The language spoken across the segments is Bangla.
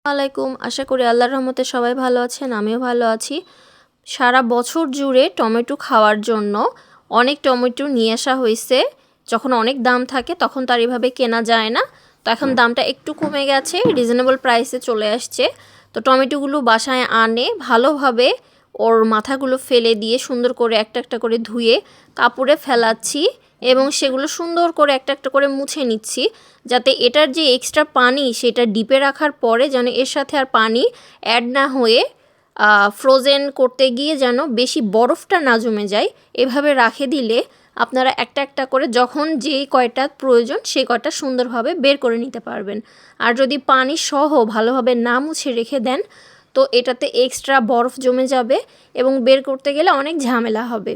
আলাইকুম, আশা করি আল্লাহর রহমতে সবাই ভালো আছেন। আমিও ভালো আছি। সারা বছর জুড়ে টমেটো খাওয়ার জন্য অনেক টমেটো নিয়ে আসা হয়েছে। যখন অনেক দাম থাকে তখন তো আর এভাবে কেনা যায় না, তো এখন দামটা একটু কমে গেছে, রিজনেবল প্রাইসে চলে আসছে। তো টমেটোগুলো বাসায় আনে ভালোভাবে ওর মাথাগুলো ফেলে দিয়ে সুন্দর করে একটা একটা করে ধুয়ে কাপড়ে ফেলাচ্ছি এবং সেগুলো সুন্দর করে একটা একটা করে মুছে নিচ্ছি, যাতে এটার যে এক্সট্রা পানি সেটা ডিপে রাখার পরে যেন এর সাথে আর পানি অ্যাড না হয়ে ফ্রোজেন করতে গিয়ে যেন বেশি বরফটা না জমে যায়। এভাবে রাখে দিলে আপনারা একটা একটা করে যখন যেই কয়টা প্রয়োজন সেই কয়টা সুন্দরভাবে বের করে নিতে পারবেন। আর যদি পানি সহ ভালোভাবে না মুছে রেখে দেন তো এটাতে এক্সট্রা বরফ জমে যাবে এবং বের করতে গেলে অনেক ঝামেলা হবে।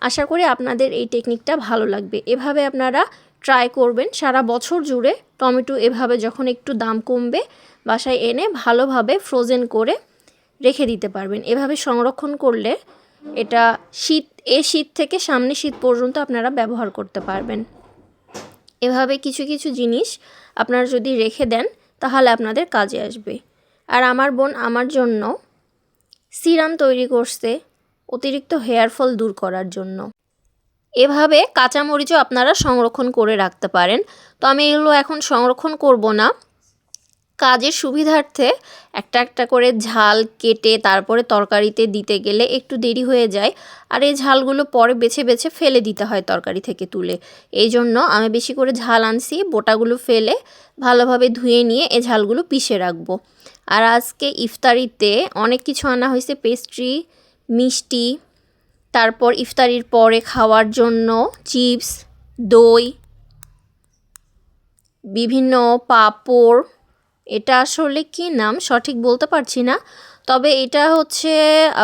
আশা করি আপনাদের এই টেকনিকটা ভালো লাগবে। এভাবে আপনারা ট্রাই করবেন সারা বছর জুড়ে। টমেটো এভাবে যখন একটু দাম কমবে বাসায় এনে ভালোভাবে ফ্রোজেন করে রেখে দিতে পারবেন। এভাবে সংরক্ষণ করলে এটা শীত থেকে সামনে শীত পর্যন্ত আপনারা ব্যবহার করতে পারবেন। এভাবে কিছু কিছু জিনিস আপনারা যদি রেখে দেন তাহলে আপনাদের কাজে আসবে। আর আমার বোন আমার জন্য সিরাম তৈরি করছে অতিরিক্ত হেয়ার ফল দূর করার জন্য। এভাবে কাঁচামরিচও আপনারা সংরক্ষণ করে রাখতে পারেন। তো আমি এগুলো এখন সংরক্ষণ করব না, কাজের সুবিধার্থে একটা একটা করে ঝাল কেটে তারপরে তরকারিতে দিতে গেলে একটু দেরি হয়ে যায়, আর এই ঝালগুলো পরে বেছে বেছে ফেলে দিতে হয় তরকারি থেকে তুলে। এই জন্য আমি বেশি করে ঝাল আনছি, বোটাগুলো ফেলে ভালোভাবে ধুয়ে নিয়ে এই ঝালগুলো পিষে রাখবো। আর আজকে ইফতারিতে অনেক কিছু আনা হয়েছে, পেস্ট্রি, মিষ্টি, তারপর ইফতারির পরে খাওয়ার জন্য চিপস, দই, বিভিন্ন পাঁপড়। এটা আসলে কি নাম সঠিক বলতে পারছি না, তবে এটা হচ্ছে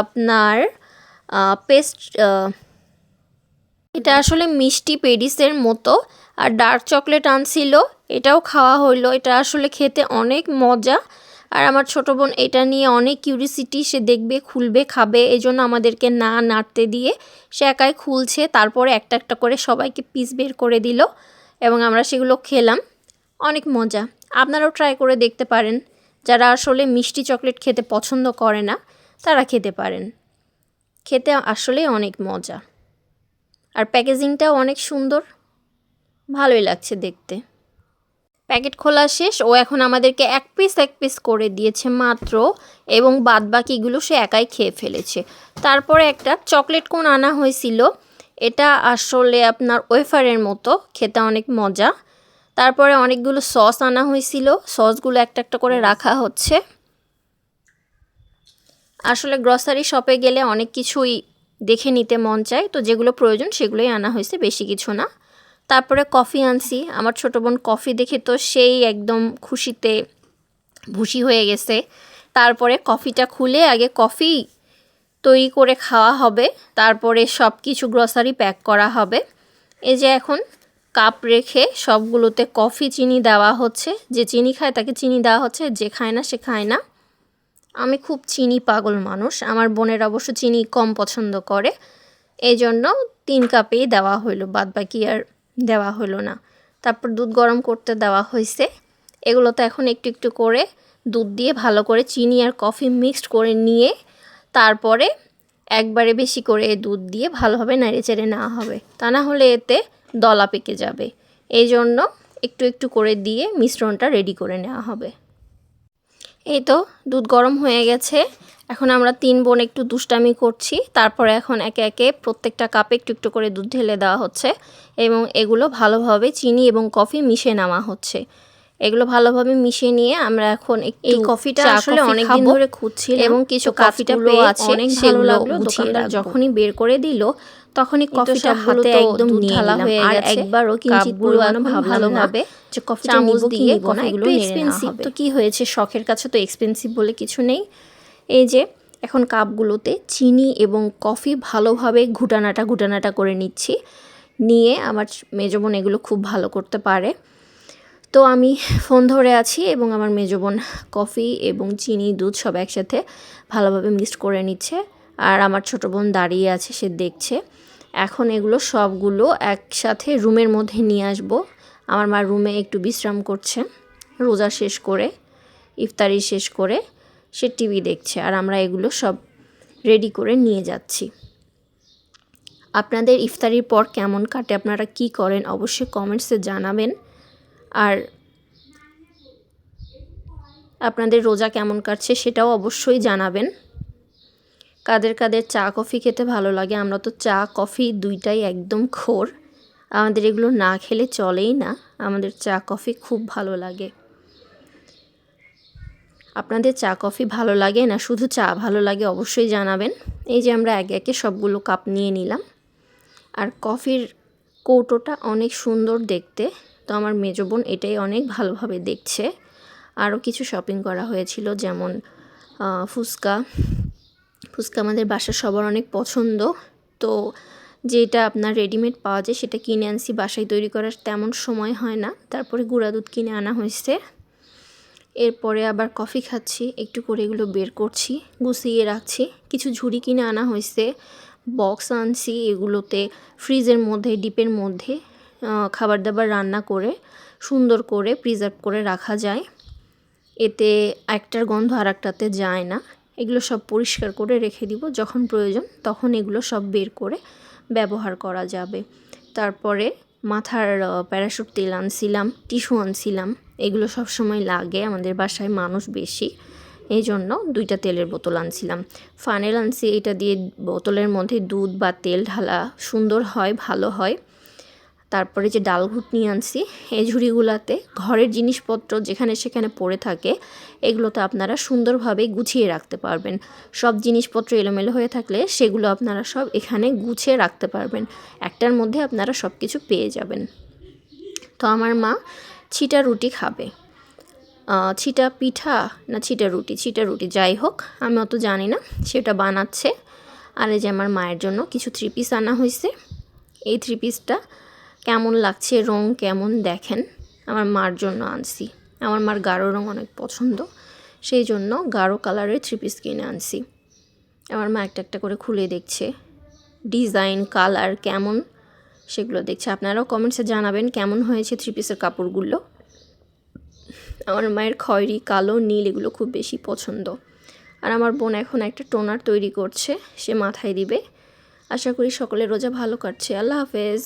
আপনার এটা আসলে মিষ্টি পেডিসের মতো। আর ডার্ক চকলেট আনছিল, এটাও খাওয়া হইলো। এটা আসলে খেতে অনেক মজা। আর আমার ছোটো বোন এটা নিয়ে অনেক কিউরিসিটি, সে দেখবে, খুলবে, খাবে। এই জন্য আমাদেরকে না নাড়তে দিয়ে সে একাই খুলছে, তারপরে একটা একটা করে সবাইকে পিস বের করে দিল এবং আমরা সেগুলো খেলাম। অনেক মজা। আপনারাও ট্রাই করে দেখতে পারেন। যারা আসলে মিষ্টি চকলেট খেতে পছন্দ করে না তারা খেতে পারেন। খেতে আসলে অনেক মজা, আর প্যাকেজিংটাও অনেক সুন্দর, ভালোই লাগছে দেখতে। প্যাকেট খোলা শেষ, ও এখন আমাদেরকে এক পিস করে দিয়েছে মাত্র, এবং বাদবাকিগুলো সে একাই খেয়ে ফেলেছে। তারপরে একটা চকলেট কোন আনা হয়েছিল, এটা আসলে আপনার ওয়েফারের মতো, খেতে অনেক মজা। তারপরে অনেকগুলো সস আনা হয়েছিল, সসগুলো একটা একটা করে রাখা হচ্ছে। আসলে গ্রসারি শপে গেলে অনেক কিছুই দেখে নিতে মন চায়, তো যেগুলো প্রয়োজন সেগুলোই আনা হয়েছে, বেশি কিছু না। তারপরে কফি আনছি, আমার ছোটো বোন কফি দেখে তো সেই একদম খুশিতে ভুসি হয়ে গেছে। তারপরে কফিটা খুলে আগে কফি তৈরি করে খাওয়া হবে, তারপরে সব কিছু গ্রসারি প্যাক করা হবে। এই যে এখন কাপ রেখে সবগুলোতে কফি, চিনি দেওয়া হচ্ছে। যে চিনি খায় তাকে চিনি দেওয়া হচ্ছে, যে খায় না সে খায় না। আমি খুব চিনি পাগল মানুষ, আমার বোনের অবশ্য চিনি কম পছন্দ করে, এই জন্য 3 কাপেই দেওয়া হইলো, বাদবাকি আর দেওয়া হলো না। তারপর দুধ গরম করতে দেওয়া হয়েছে। এগুলো তো এখন একটু একটু করে দুধ দিয়ে ভালো করে চিনি আর কফি মিক্সড করে নিয়ে তারপরে একবারে বেশি করে দুধ দিয়ে ভালোভাবে নেড়েচেড়ে নেওয়া হবে, তা না হলে এতে দলা পেকে যাবে। এই জন্য একটু একটু করে দিয়ে মিশ্রণটা রেডি করে নেওয়া হবে। এই তো দুধ গরম হয়ে গেছে, এখন আমরা 3 বোন একটু দুষ্টামি করছি। তারপরে এখন একে একে প্রত্যেকটা কাপে একটু একটু করে দুধ ঢেলে দেওয়া হচ্ছে এবং এগুলো ভালোভাবে চিনি এবং কফি মিশিয়ে নেওয়া হচ্ছে। এগুলো ভালোভাবে মিশিয়ে নিয়ে আমরা এখন এই কফিটা আসলে অনেক দিন ধরে খুঁজছিলাম এবং কিছু কফিটা পেয়ে অনেক ভালো লাগলো। দোকানদার যখনই বের করে দিল তখনই কফিটা হাতে একদম ঢালা হয়ে গেছে, আর একবারও কিঞ্চিত পরিমাণও ভালোভাবে যে কফিটা নিব দিয়ে কফিগুলো এক্সপেন্সিভ, তো কি হয়েছে, শখের কাছে তো এক্সপেন্সিভ বলে কিছু নেই। এই যে এখন কাপগুলোতে চিনি এবং কফি ভালোভাবে ঘুটানাটা করে নিচ্ছি। নিয়ে আমার মেজো বোন এগুলো খুব ভালো করতে পারে, তো আমি ফোন ধরে আছি এবং আমার মেজো বোন কফি এবং চিনি, দুধ সব একসাথে ভালোভাবে মিক্সড করে নিচ্ছে, আর আমার ছোটো বোন দাঁড়িয়ে আছে, সে দেখছে। এখন এগুলো সবগুলো একসাথে রুমের মধ্যে নিয়ে আসবো। আমার মা রুমে একটু বিশ্রাম করছে রোজা শেষ করে। ইফতারি শেষ করে সে টিভি দেখছে, আর আমরা এগুলো সব রেডি করে নিয়ে যাচ্ছি। আপনাদের ইফতারির পর কেমন কাটে, আপনারা কি করেন অবশ্যই কমেন্টসে জানাবেন। আর আপনাদের রোজা কেমন কাটছে সেটাও অবশ্যই জানাবেন। কাদের কাদের চা কফি খেতে ভালো লাগে, আমরা তো চা কফি দুইটাই একদম খোর, আমাদের এগুলো না খেলে চলেই না, আমাদের চা কফি খুব ভালো লাগে। আপনাদের চা কফি ভালো লাগে না শুধু চা ভালো লাগে অবশ্যই জানাবেন। এই যে আমরা একে একে সবগুলো কাপ নিয়ে নিলাম, আর কফির কৌটোটা অনেক সুন্দর দেখতে, তো আমার মেজো বোন এটাই অনেক ভালোভাবে দেখছে। আরও কিছু শপিং করা হয়েছিল, যেমন ফুচকা আমাদের বাসার সবার অনেক পছন্দ, তো যেটা আপনার রেডিমেড পাওয়া যায় সেটা কিনে আনছি, বাসায় তৈরি করার তেমন সময় হয় না, তারপরে গুঁড়া দুধ কিনে আনা হয়েছে। এরপরে আবার কফি খাচ্ছি, একটু করে এগুলো বের করছি, গুছিয়ে রাখছি। কিছু ঝুড়ি কিনে আনা হয়েছে, বক্স আনছি, এগুলোতে ফ্রিজের মধ্যে ডিপের মধ্যে খাবার দাবার রান্না করে সুন্দর করে প্রিজার্ভ করে রাখা যায়, এতে একটার গন্ধ আর একটাতে যায় না। এগুলো সব পরিষ্কার করে রেখে দিব, যখন প্রয়োজন তখন এগুলো সব বের করে ব্যবহার করা যাবে। তারপরে মাথার প্যারাশুট তেল আনছিলাম, টিস্যু আনছিলাম, এগুলো সব সময় লাগে, আমাদের বাসায় মানুষ বেশি, এই জন্য 2টা তেলের বোতল আনছিলাম। ফানেল আনছি, এটা দিয়ে বোতলের মধ্যে দুধ বা তেল ঢালা সুন্দর হয়, ভালো হয়। তারপরে যে ডাল ঘুটনি আনছি, এই ঝুড়িগুলাতে ঘরের জিনিসপত্র যেখানে সেখানে পড়ে থাকে এগুলোতে আপনারা সুন্দরভাবে গুছিয়ে রাখতে পারবেন। সব জিনিসপত্র এলোমেলো হয়ে থাকলে সেগুলো আপনারা সব এখানে গুছিয়ে রাখতে পারবেন, একটার মধ্যে আপনারা সব কিছু পেয়ে যাবেন। তো আমার মা ছিটা রুটি খাবে, ছিটা পিঠা না ছিটা রুটি যাই হোক, আমি অত জানি না, সেটা বানাচ্ছে। আর এই যে আমার মায়ের জন্য কিছু 3 পিস আনা হয়েছে, এই 3 পিসটা কেমন লাগছে, রং কেমন দেখেন, আমার মার জন্য আনছি, আমার মার গাঢ় রং অনেক পছন্দ, সেই জন্য গাঢ় কালারের 3 পিস কিনে আনছি। আমার মা একটা একটা করে খুলে দেখছে, ডিজাইন কালার কেমন সেগুলো দেখছে। আপনারাও কমেন্টসে জানাবেন কেমন হয়েছে 3 পিসের কাপড়গুলো। আমার মায়ের খয়েরি, কালো, নীল এগুলো খুব বেশি পছন্দ। আর আমার বোন এখন একটা টোনার তৈরি করছে, সে মাথায় দিবে। আশা করি সকলের রোজা ভালো কাটছে। আল্লাহ হাফেজ।